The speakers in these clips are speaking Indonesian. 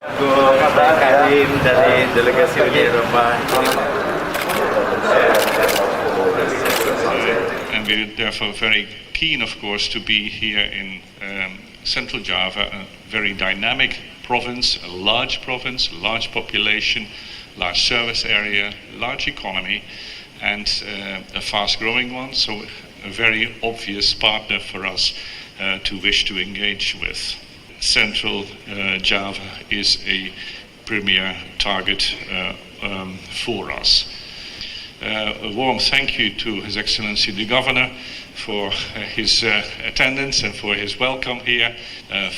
Pak Kadim dari delegasi Uni Eropa. And we're therefore very keen, of course, to be here in Central Java, a very dynamic province, a large population, large service area, large economy, and a fast-growing one, so a very obvious partner for us to wish to engage with. Central Java is a premier target for us. A warm thank you to His Excellency the Governor for his attendance and for his welcome here,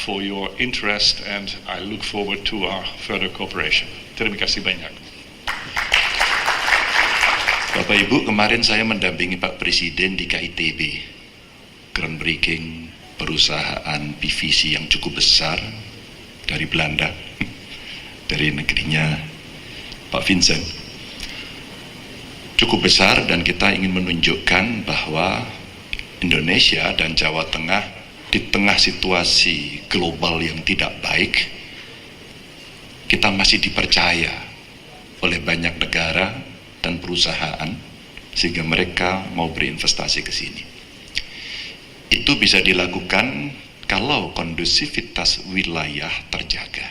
for your interest, and I look forward to our further cooperation. Terima kasih banyak. Bapak Ibu, kemarin saya mendampingi Pak Presiden di KITB, groundbreaking perusahaan PVC yang cukup besar dari Belanda, dari negerinya Pak Vincent. Cukup besar, dan kita ingin menunjukkan bahwa Indonesia dan Jawa Tengah di tengah situasi global yang tidak baik, kita masih dipercaya oleh banyak negara dan perusahaan sehingga mereka mau berinvestasi ke sini. Itu bisa dilakukan kalau kondusivitas wilayah terjaga.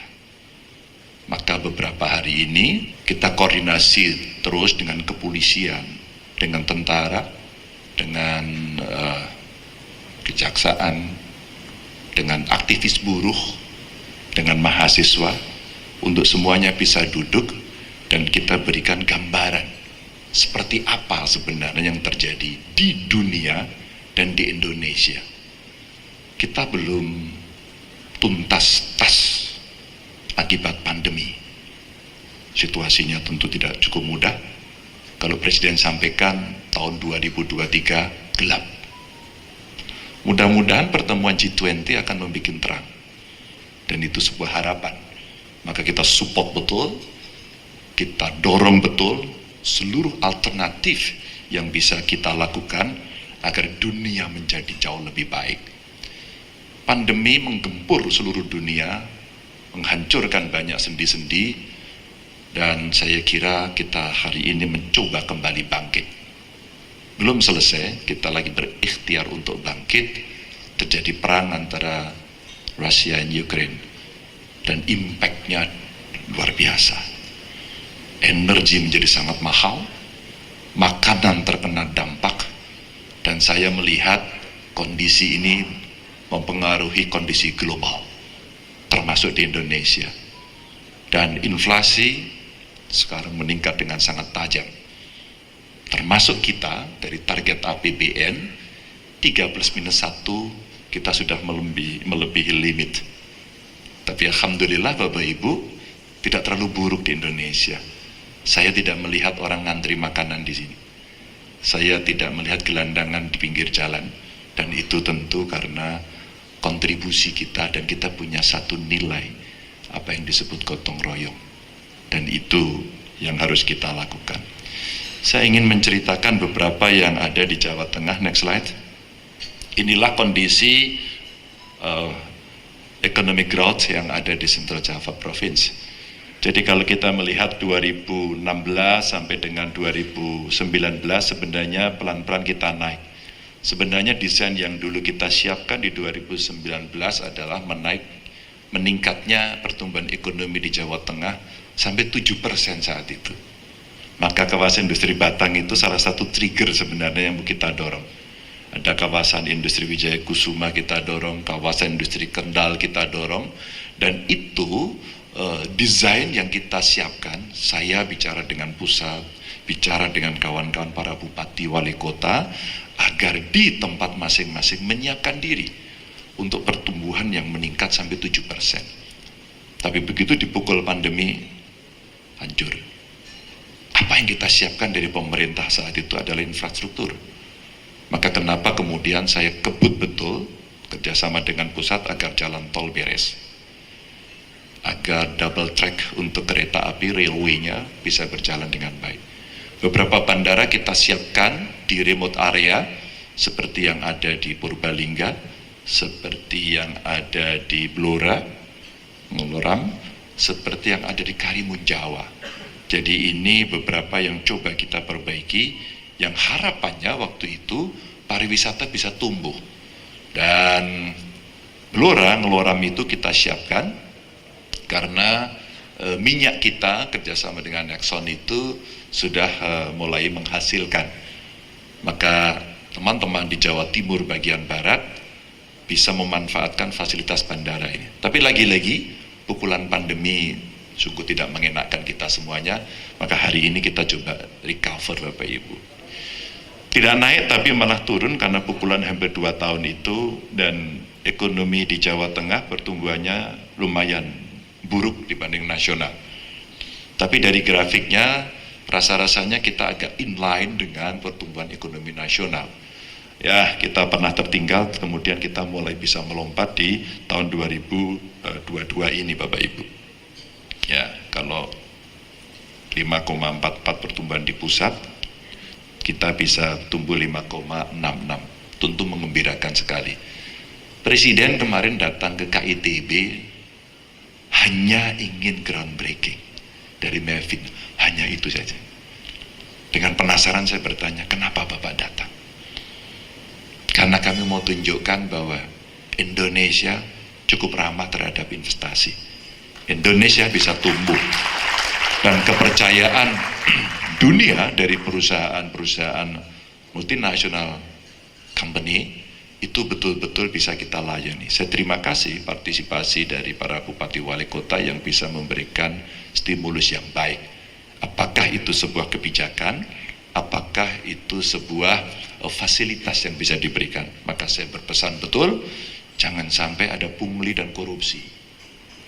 Maka beberapa hari ini kita koordinasi terus dengan kepolisian, dengan tentara, dengan kejaksaan, dengan aktivis buruh, dengan mahasiswa, untuk semuanya bisa duduk dan kita berikan gambaran seperti apa sebenarnya yang terjadi di dunia dan di Indonesia. Kita belum tuntas akibat pandemi. Situasinya tentu tidak cukup mudah. Kalau Presiden sampaikan tahun 2023 gelap. Mudah-mudahan pertemuan G20 akan membuat terang. Dan itu sebuah harapan. Maka kita support betul, kita dorong betul seluruh alternatif yang bisa kita lakukan agar dunia menjadi jauh lebih baik. Pandemi menggempur seluruh dunia, menghancurkan banyak sendi-sendi, dan saya kira kita hari ini mencoba kembali bangkit. Belum selesai, kita lagi berikhtiar untuk bangkit. Terjadi perang antara Rusia dan Ukraine, dan impactnya luar biasa. Energi menjadi sangat mahal, makanan terkena dampak, dan saya melihat kondisi ini mempengaruhi kondisi global, termasuk di Indonesia. Dan inflasi sekarang meningkat dengan sangat tajam. Termasuk kita dari target APBN 3+-1 kita sudah melebihi limit. Tapi alhamdulillah Bapak Ibu, tidak terlalu buruk di Indonesia. Saya tidak melihat orang ngantri makanan di sini. Saya tidak melihat gelandangan di pinggir jalan. Dan itu tentu karena kontribusi kita, dan kita punya satu nilai, apa yang disebut gotong royong. Dan itu yang harus kita lakukan. Saya ingin menceritakan beberapa yang ada di Jawa Tengah. Next slide. Inilah kondisi economic growth yang ada di Central Java Province. Jadi kalau kita melihat 2016 sampai dengan 2019 sebenarnya pelan-pelan kita naik. Sebenarnya desain yang dulu kita siapkan di 2019 adalah meningkatnya pertumbuhan ekonomi di Jawa Tengah sampai 7% saat itu. Maka kawasan industri Batang itu salah satu trigger sebenarnya yang kita dorong. Ada kawasan industri Wijaya Kusuma kita dorong, kawasan industri Kendal kita dorong, dan itu desain yang kita siapkan. Saya bicara dengan pusat, bicara dengan kawan-kawan para bupati, wali kota, agar di tempat masing-masing menyiapkan diri untuk pertumbuhan yang meningkat sampai 7%. Tapi begitu dipukul pandemi, hancur. Apa yang kita siapkan dari pemerintah saat itu adalah infrastruktur. Maka kenapa kemudian saya kebut betul kerjasama dengan pusat agar jalan tol beres, agar double track untuk kereta api railway-nya bisa berjalan dengan baik. Beberapa bandara kita siapkan di remote area seperti yang ada di Purbalingga, seperti yang ada di Blora, Ngeloram, seperti yang ada di Karimun Jawa. Jadi ini beberapa yang coba kita perbaiki, yang harapannya waktu itu pariwisata bisa tumbuh. Dan ngeloram itu kita siapkan karena minyak kita kerjasama dengan Exxon itu sudah mulai menghasilkan. Maka teman-teman di Jawa Timur bagian barat bisa memanfaatkan fasilitas bandara ini. Tapi lagi-lagi pukulan pandemi sungguh tidak mengenakkan kita semuanya, maka hari ini kita coba recover Bapak Ibu. Tidak naik tapi malah turun karena pukulan hampir 2 tahun itu, dan ekonomi di Jawa Tengah pertumbuhannya lumayan buruk dibanding nasional. Tapi dari grafiknya rasa-rasanya kita agak inline dengan pertumbuhan ekonomi nasional. Ya, kita pernah tertinggal, kemudian kita mulai bisa melompat di tahun 2022 ini Bapak Ibu. Ya, kalau 5,44 pertumbuhan di pusat, kita bisa tumbuh 5,66. Tentu mengembirakan sekali. Presiden kemarin datang ke KITB hanya ingin groundbreaking dari Mevin, hanya itu saja. Dengan penasaran saya bertanya, kenapa Bapak datang? Karena kami mau tunjukkan bahwa Indonesia cukup ramah terhadap investasi. Indonesia bisa tumbuh, dan kepercayaan dunia dari perusahaan-perusahaan multinasional company itu betul-betul bisa kita layani. Saya terima kasih partisipasi dari para bupati wali kota yang bisa memberikan stimulus yang baik. Apakah itu sebuah kebijakan? Apakah itu sebuah fasilitas yang bisa diberikan? Maka saya berpesan betul, jangan sampai ada pungli dan korupsi.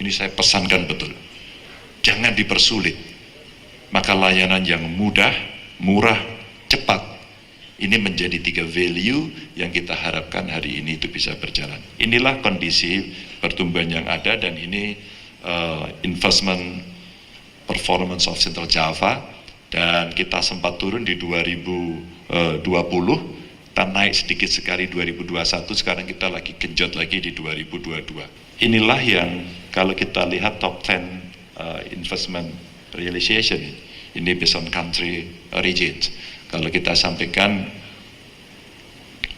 Ini saya pesankan betul. Jangan dipersulit. Maka layanan yang mudah, murah, cepat, ini menjadi 3 value yang kita harapkan hari ini itu bisa berjalan. Inilah kondisi pertumbuhan yang ada, dan ini investment performance of Central Java, dan kita sempat turun di 2020, kita naik sedikit sekali 2021, sekarang kita lagi genjot lagi di 2022. Inilah yang kalau kita lihat top 10 investment realization, ini based on country regions. Kalau kita sampaikan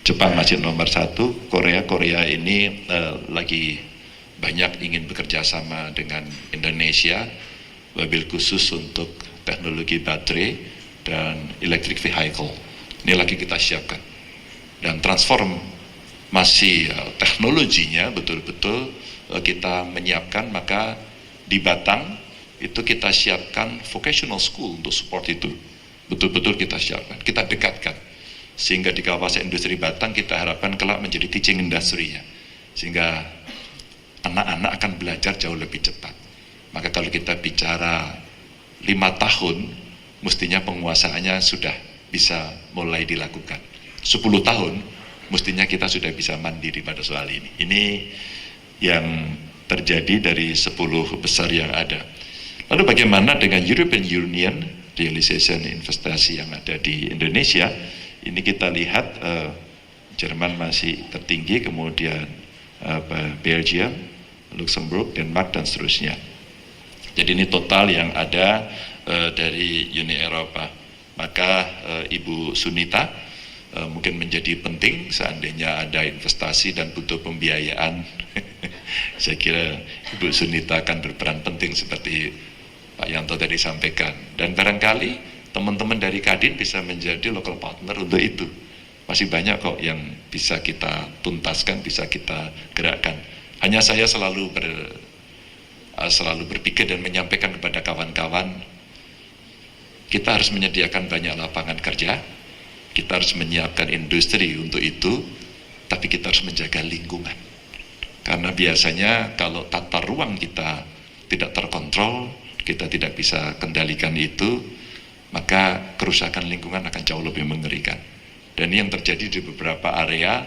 Jepang masih nomor 1, Korea ini lagi banyak ingin bekerja sama dengan Indonesia, wabil khusus untuk teknologi baterai dan electric vehicle. Ini lagi kita siapkan. Dan transformasi teknologinya betul-betul kita menyiapkan. Maka di Batang itu kita siapkan vocational school untuk support itu. Betul-betul kita siapkan, kita dekatkan. Sehingga di kawasan industri Batang kita harapkan kelak menjadi teaching industry-nya. Sehingga anak-anak akan belajar jauh lebih cepat. Maka kalau kita bicara 5 tahun, mestinya penguasaannya sudah bisa mulai dilakukan. 10 tahun, mestinya kita sudah bisa mandiri pada soal ini. Ini yang terjadi dari 10 besar yang ada. Lalu bagaimana dengan European Union realization investasi yang ada di Indonesia? Ini kita lihat Jerman masih tertinggi, kemudian Belgium, Luxembourg, Denmark, dan seterusnya. Jadi ini total yang ada dari Uni Eropa. Maka Ibu Sunita mungkin menjadi penting seandainya ada investasi dan butuh pembiayaan. Saya kira Ibu Sunita akan berperan penting seperti Pak Yanto tadi sampaikan. Dan barangkali teman-teman dari Kadin bisa menjadi local partner untuk itu. Masih banyak kok yang bisa kita tuntaskan, bisa kita gerakkan. Hanya saya selalu berpikir dan menyampaikan kepada kawan-kawan, kita harus menyediakan banyak lapangan kerja, kita harus menyiapkan industri untuk itu, tapi kita harus menjaga lingkungan. Karena biasanya kalau tata ruang kita tidak terkontrol, kita tidak bisa kendalikan itu, maka kerusakan lingkungan akan jauh lebih mengerikan. Dan ini yang terjadi di beberapa area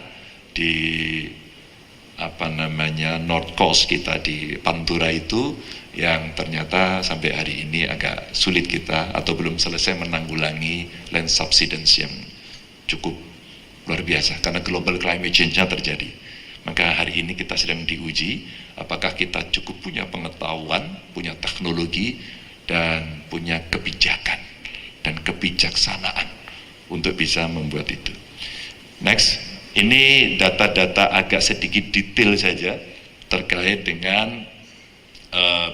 di North Coast kita di Pantura itu, yang ternyata sampai hari ini agak sulit kita atau belum selesai menanggulangi land subsidence yang cukup luar biasa karena global climate change-nya terjadi. Maka hari ini kita sedang diuji apakah kita cukup punya pengetahuan, punya teknologi, dan punya kebijakan dan kebijaksanaan untuk bisa membuat itu. Next, ini data-data agak sedikit detail saja terkait dengan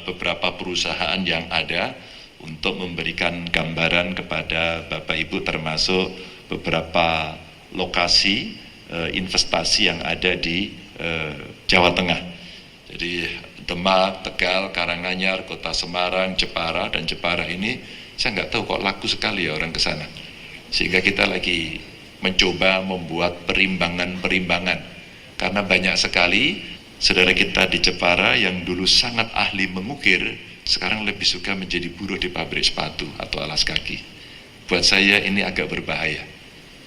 beberapa perusahaan yang ada untuk memberikan gambaran kepada Bapak Ibu, termasuk beberapa lokasi investasi yang ada di Jawa Tengah. Jadi Demak, Tegal, Karanganyar, Kota Semarang, Jepara, dan Jepara ini saya nggak tahu kok laku sekali ya orang ke sana. Sehingga kita lagi mencoba membuat perimbangan-perimbangan, karena banyak sekali saudara kita di Jepara yang dulu sangat ahli mengukir, sekarang lebih suka menjadi buruh di pabrik sepatu atau alas kaki. Buat saya ini agak berbahaya.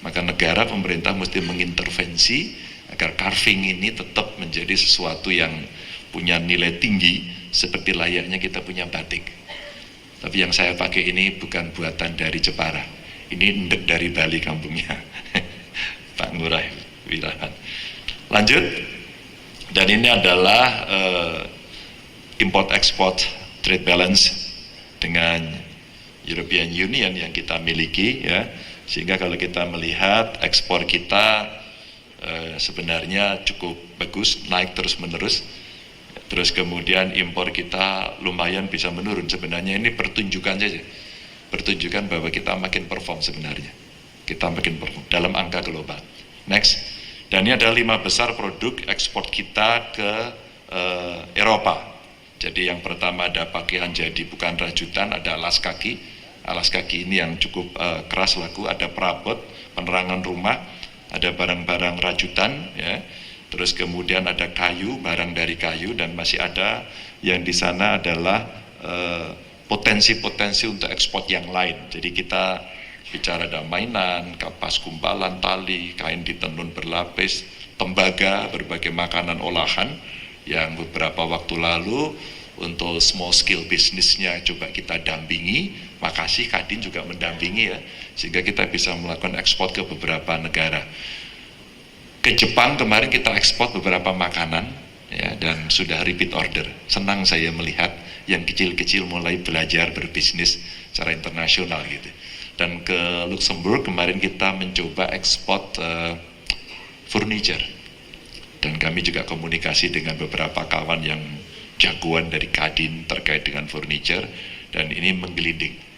Maka negara, pemerintah mesti mengintervensi agar carving ini tetap menjadi sesuatu yang punya nilai tinggi seperti layaknya kita punya batik. Tapi yang saya pakai ini bukan buatan dari Jepara. Ini ndek dari Bali kampungnya. Pak Ngurah Wirahan. Lanjut. Dan ini adalah import-export trade balance dengan European Union yang kita miliki, ya. Sehingga kalau kita melihat ekspor kita sebenarnya cukup bagus, naik terus-menerus. Terus kemudian impor kita lumayan bisa menurun. Sebenarnya ini pertunjukan saja. Pertunjukan bahwa kita makin perform sebenarnya. Kita makin perform dalam angka global. Next. Dan ini ada 5 besar produk ekspor kita ke Eropa. Jadi yang pertama ada pakaian jadi bukan rajutan, ada alas kaki. Alas kaki ini yang cukup keras laku, ada perabot, penerangan rumah, ada barang-barang rajutan, ya. Terus kemudian ada kayu, barang dari kayu, dan masih ada yang di sana adalah potensi-potensi untuk ekspor yang lain. Jadi kita bicara ada mainan, kapas gumpalan, tali, kain ditenun berlapis, tembaga, berbagai makanan olahan yang beberapa waktu lalu untuk small scale bisnisnya coba kita dampingi. Makasih Kadin juga mendampingi, ya, sehingga kita bisa melakukan ekspor ke beberapa negara. Ke Jepang kemarin kita ekspor beberapa makanan, ya, dan sudah repeat order. Senang saya melihat yang kecil-kecil mulai belajar berbisnis secara internasional gitu. Dan ke Luxembourg kemarin kita mencoba ekspor furniture. Dan kami juga komunikasi dengan beberapa kawan yang jagoan dari Kadin terkait dengan furniture, dan ini menggelinding.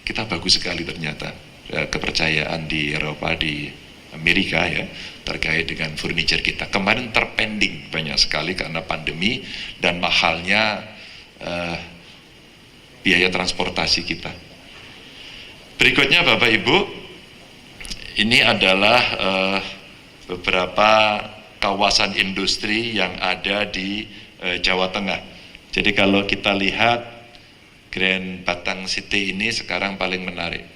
Kita bagus sekali ternyata, kepercayaan di Eropa, di Amerika, ya, terkait dengan furniture kita. Kemarin terpending banyak sekali karena pandemi dan mahalnya biaya transportasi kita. Berikutnya Bapak Ibu, ini adalah beberapa kawasan industri yang ada di Jawa Tengah. Jadi kalau kita lihat Grand Batang City ini sekarang paling menarik.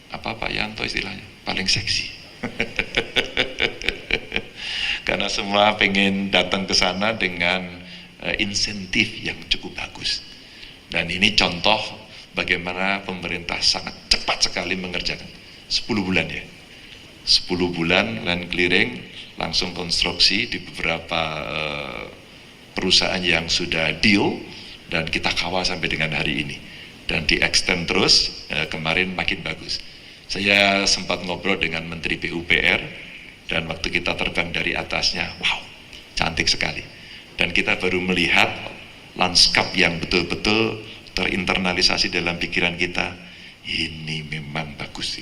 Apa Pak Yanto istilahnya? Paling seksi. Karena semua pengen datang ke sana dengan insentif yang cukup bagus. Dan ini contoh bagaimana pemerintah sangat cepat sekali mengerjakan. 10 bulan ya. 10 bulan land clearing, langsung konstruksi di beberapa perusahaan yang sudah deal, dan kita kawal sampai dengan hari ini. Dan di extend terus, kemarin makin bagus. Saya sempat ngobrol dengan Menteri PUPR, dan waktu kita terbang dari atasnya, wow, cantik sekali. Dan kita baru melihat lanskap yang betul-betul terinternalisasi dalam pikiran kita. Ini memang bagus.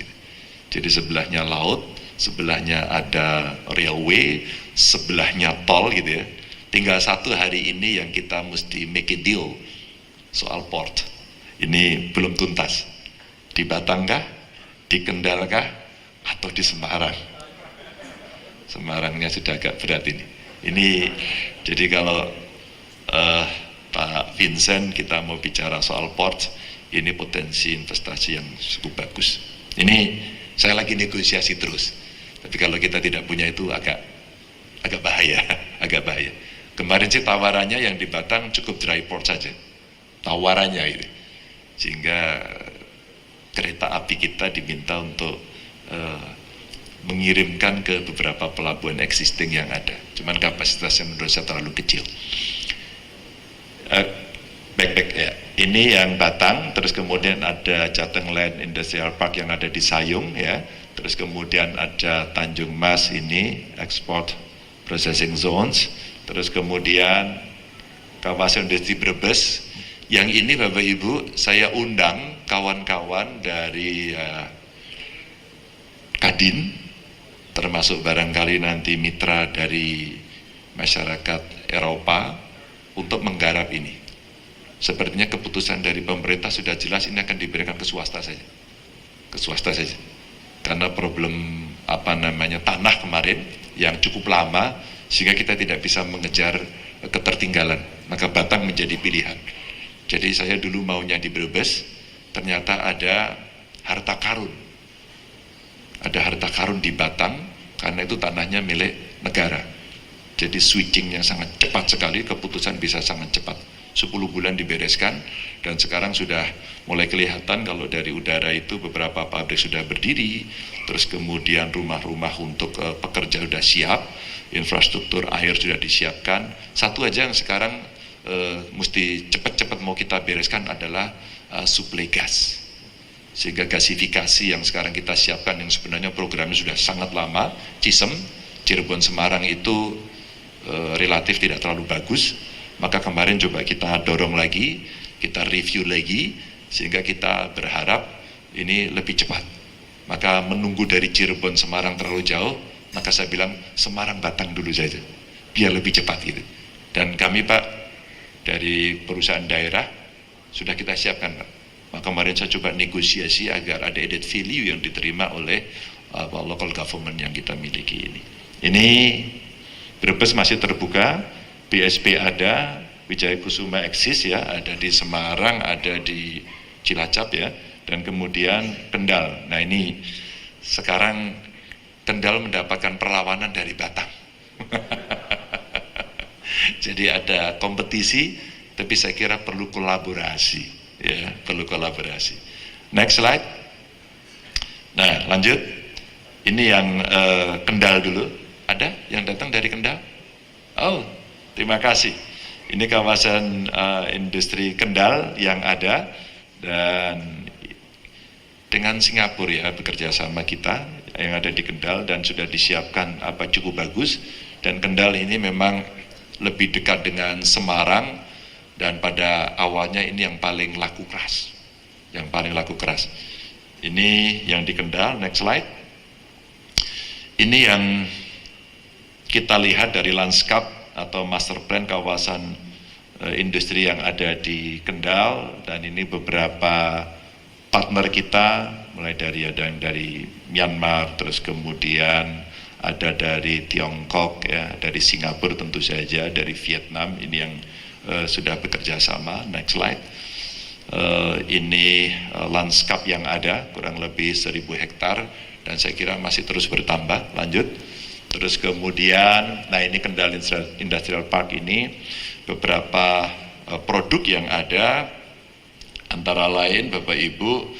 Jadi sebelahnya laut, sebelahnya ada railway, sebelahnya tol gitu ya. Tinggal satu hari ini yang kita mesti make a deal soal port. Ini belum tuntas. Di Batang kah? Di Kendal kah? Atau di Semarang? Semarangnya sudah agak berat ini. Ini jadi kalau Pak Vincent kita mau bicara soal port, ini potensi investasi yang cukup bagus. Ini saya lagi negosiasi terus. Tapi kalau kita tidak punya itu agak bahaya, agak bahaya. Kemarin sih tawarannya yang di Batang cukup dry port saja, tawarannya itu, sehingga kereta api kita diminta untuk mengirimkan ke beberapa pelabuhan existing yang ada. Cuman kapasitasnya menurut saya terlalu kecil. Back ya. Ini yang Batang, terus kemudian ada Jateng Land Industrial Park yang ada di Sayung ya. Terus kemudian ada Tanjung Mas ini Export Processing Zones. Terus kemudian kawasan industri Brebes. Yang ini Bapak Ibu saya undang kawan-kawan dari Kadin, termasuk barangkali nanti mitra dari masyarakat Eropa untuk menggarap ini. Sepertinya keputusan dari pemerintah sudah jelas ini akan diberikan ke swasta saja. Ke swasta saja. Karena problem tanah kemarin yang cukup lama sehingga kita tidak bisa mengejar ketertinggalan. Maka Batang menjadi pilihan. Jadi saya dulu maunya di Brebes, ternyata ada harta karun. Ada harta karun di Batang karena itu tanahnya milik negara. Jadi switchingnya sangat cepat sekali, keputusan bisa sangat cepat. 10 bulan dibereskan dan sekarang sudah mulai kelihatan kalau dari udara itu beberapa pabrik sudah berdiri, terus kemudian rumah-rumah untuk pekerja sudah siap, infrastruktur air sudah disiapkan. Satu aja yang sekarang mesti cepat-cepat mau kita bereskan adalah suplai gas. Sehingga gasifikasi yang sekarang kita siapkan yang sebenarnya programnya sudah sangat lama, Cisem, Cirebon, Semarang itu relatif tidak terlalu bagus. Maka kemarin coba kita dorong lagi, kita review lagi, sehingga kita berharap ini lebih cepat. Maka menunggu dari Cirebon Semarang terlalu jauh, maka saya bilang Semarang Batang dulu saja, biar lebih cepat gitu. Dan kami Pak, dari perusahaan daerah, sudah kita siapkan Pak. Maka kemarin saya coba negosiasi agar ada added value yang diterima oleh local government yang kita miliki ini. Ini Brebes masih terbuka, BSP ada, Wijaya Kusuma eksis ya, ada di Semarang, ada di Cilacap ya, dan kemudian Kendal. Nah ini sekarang Kendal mendapatkan perlawanan dari Batang. Jadi ada kompetisi, tapi saya kira perlu kolaborasi, ya, perlu kolaborasi. Next slide. Nah lanjut, ini yang Kendal dulu. Ada yang datang dari Kendal? Oh. Terima kasih. Ini kawasan industri Kendal yang ada dan dengan Singapura ya bekerja sama kita yang ada di Kendal dan sudah disiapkan cukup bagus dan Kendal ini memang lebih dekat dengan Semarang dan pada awalnya ini yang paling laku keras. Yang paling laku keras. Ini yang di Kendal, next slide. Ini yang kita lihat dari lanskap atau master plan kawasan industri yang ada di Kendal dan ini beberapa partner kita mulai dari ada yang dari Myanmar terus kemudian ada dari Tiongkok ya dari Singapura tentu saja dari Vietnam ini yang sudah bekerja sama. Next slide. Ini lanskap yang ada kurang lebih 1.000 hektar dan saya kira masih terus bertambah. Lanjut. Terus kemudian, nah ini Kendal Industrial Park ini beberapa produk yang ada antara lain Bapak Ibu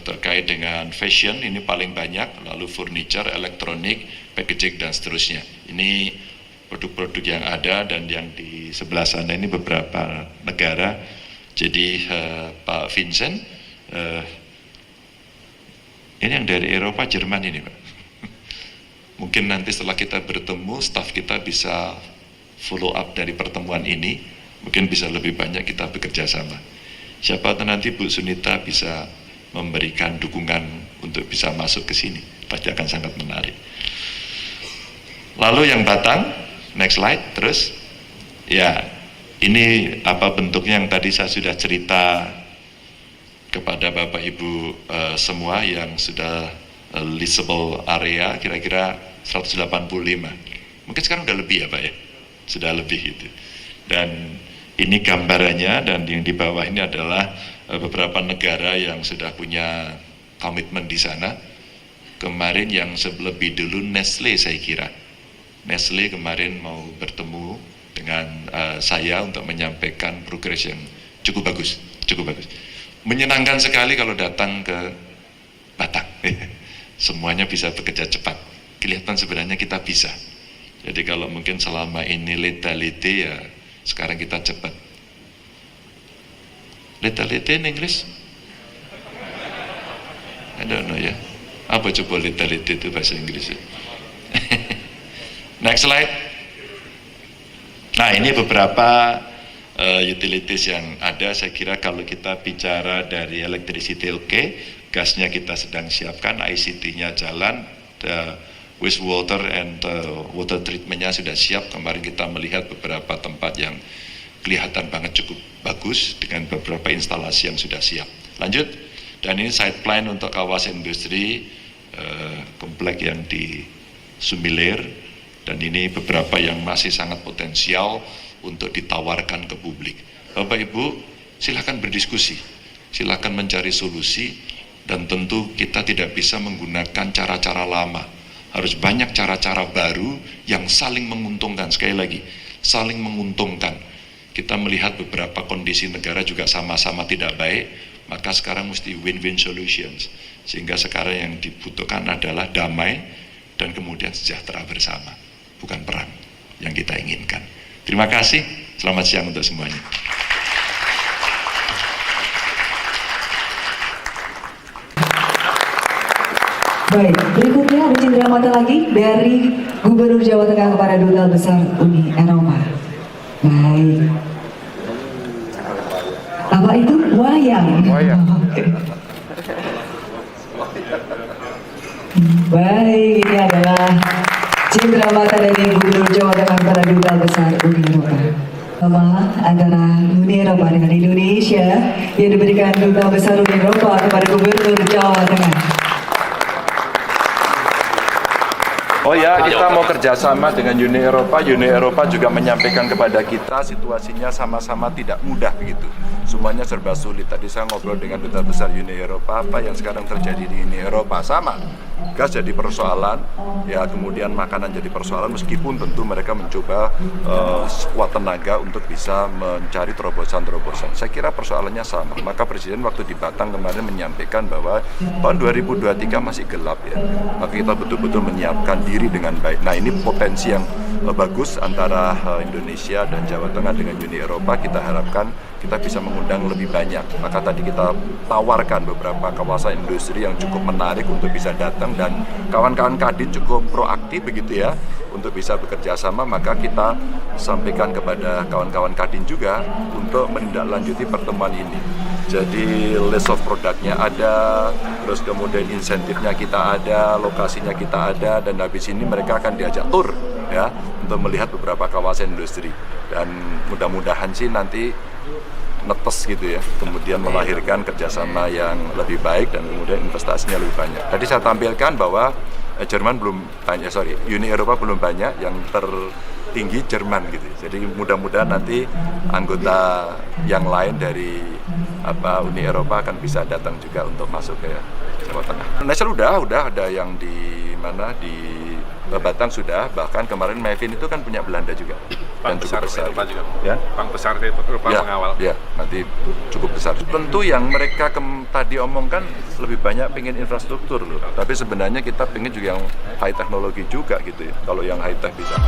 terkait dengan fashion ini paling banyak, lalu furniture, elektronik, packaging dan seterusnya. Ini produk-produk yang ada dan yang di sebelah sana ini beberapa negara. Jadi Pak Vincent, ini yang dari Eropa, Jerman ini Pak. Mungkin nanti setelah kita bertemu, staf kita bisa follow up dari pertemuan ini. Mungkin bisa lebih banyak kita bekerja sama. Siapa tahu nanti Bu Sunita bisa memberikan dukungan untuk bisa masuk ke sini. Pasti akan sangat menarik. Lalu yang Batang, next slide, terus. Ya, ini apa bentuknya yang tadi saya sudah cerita kepada Bapak Ibu semua yang sudah leasable area, kira-kira 185. Mungkin sekarang udah lebih ya Pak ya, sudah lebih itu. Dan ini gambarannya dan yang di bawah ini adalah beberapa negara yang sudah punya komitmen di sana. Kemarin yang lebih dulu Nestle saya kira. Nestle kemarin mau bertemu dengan saya untuk menyampaikan progres yang cukup bagus, cukup bagus. Menyenangkan sekali kalau datang ke Batang. semuanya bisa bekerja cepat. Kelihatan sebenarnya kita bisa. Jadi kalau mungkin selama ini leta-lete ya sekarang kita cepat. Leta-lete in Inggris? I don't know ya. Apa coba leta-lete itu bahasa Inggris? Next slide. Nah ini beberapa utilities yang ada. Saya kira kalau kita bicara dari electricity oke, gasnya kita sedang siapkan, ICT-nya jalan, wastewater and water treatment-nya sudah siap. Kemarin kita melihat beberapa tempat yang kelihatan banget cukup bagus dengan beberapa instalasi yang sudah siap. Lanjut, dan ini site plan untuk kawasan industri komplek yang di Sumilir, dan ini beberapa yang masih sangat potensial untuk ditawarkan ke publik. Bapak Ibu, silakan berdiskusi, silakan mencari solusi, dan tentu kita tidak bisa menggunakan cara-cara lama. Harus banyak cara-cara baru yang saling menguntungkan. Sekali lagi, saling menguntungkan. Kita melihat beberapa kondisi negara juga sama-sama tidak baik, maka sekarang mesti win-win solutions. Sehingga sekarang yang dibutuhkan adalah damai dan kemudian sejahtera bersama, bukan perang yang kita inginkan. Terima kasih, selamat siang untuk semuanya. Baik, berikutnya ada cenderamata lagi dari Gubernur Jawa Tengah kepada Duta Besar Uni Eropa. Baik. Apa itu? Wayang. Wayang. Oke. Baik, ini adalah cenderamata dari Gubernur Jawa Tengah kepada Duta Besar Uni Eropa. Sama antara Uni Eropa dengan Indonesia yang diberikan Duta Besar Uni Eropa kepada Gubernur Jawa Tengah. Oh ya, kita mau kerjasama dengan Uni Eropa. Uni Eropa juga menyampaikan kepada kita situasinya sama-sama tidak mudah begitu. Semuanya serba sulit. Tadi saya ngobrol dengan Duta Besar Uni Eropa, apa yang sekarang terjadi di Uni Eropa sama. Gas jadi persoalan, ya kemudian makanan jadi persoalan, meskipun tentu mereka mencoba sekuat tenaga untuk bisa mencari terobosan-terobosan. Saya kira persoalannya sama. Maka Presiden waktu di Batang kemarin menyampaikan bahwa tahun 2023 masih gelap ya. Maka kita betul-betul menyiapkan diri dengan baik. Nah ini potensi yang bagus antara Indonesia dan Jawa Tengah dengan Uni Eropa. Kita harapkan kita bisa mengundang lebih banyak. Maka tadi kita tawarkan beberapa kawasan industri yang cukup menarik untuk bisa datang, dan kawan-kawan Kadin cukup proaktif begitu ya untuk bisa bekerja sama. Maka kita sampaikan kepada kawan-kawan Kadin juga untuk menindaklanjuti pertemuan ini. Jadi list of produknya ada, terus kemudian insentifnya kita ada, lokasinya kita ada, dan habis ini mereka akan diajak tur ya untuk melihat beberapa kawasan industri, dan mudah-mudahan sih nanti netes gitu ya, kemudian melahirkan kerjasama yang lebih baik dan kemudian investasinya lebih banyak. Tadi saya tampilkan bahwa Jerman belum banyak, Uni Eropa belum banyak, yang tertinggi Jerman gitu. Jadi mudah-mudahan nanti anggota yang lain dari Uni Eropa akan bisa datang juga untuk masuk ke Jawa Tengah. Indonesia udah ada yang di mana di Batang sudah, bahkan kemarin Mevin itu kan punya Belanda juga. Dan cukup besar. Juga. Ya? Bank besar Eropa Ya, mengawal. ya, nanti cukup besar. Tentu yang mereka tadi omongkan lebih banyak pengen infrastruktur loh. Tapi sebenarnya kita pengen juga yang high teknologi juga gitu ya. Kalau yang high tech bisa.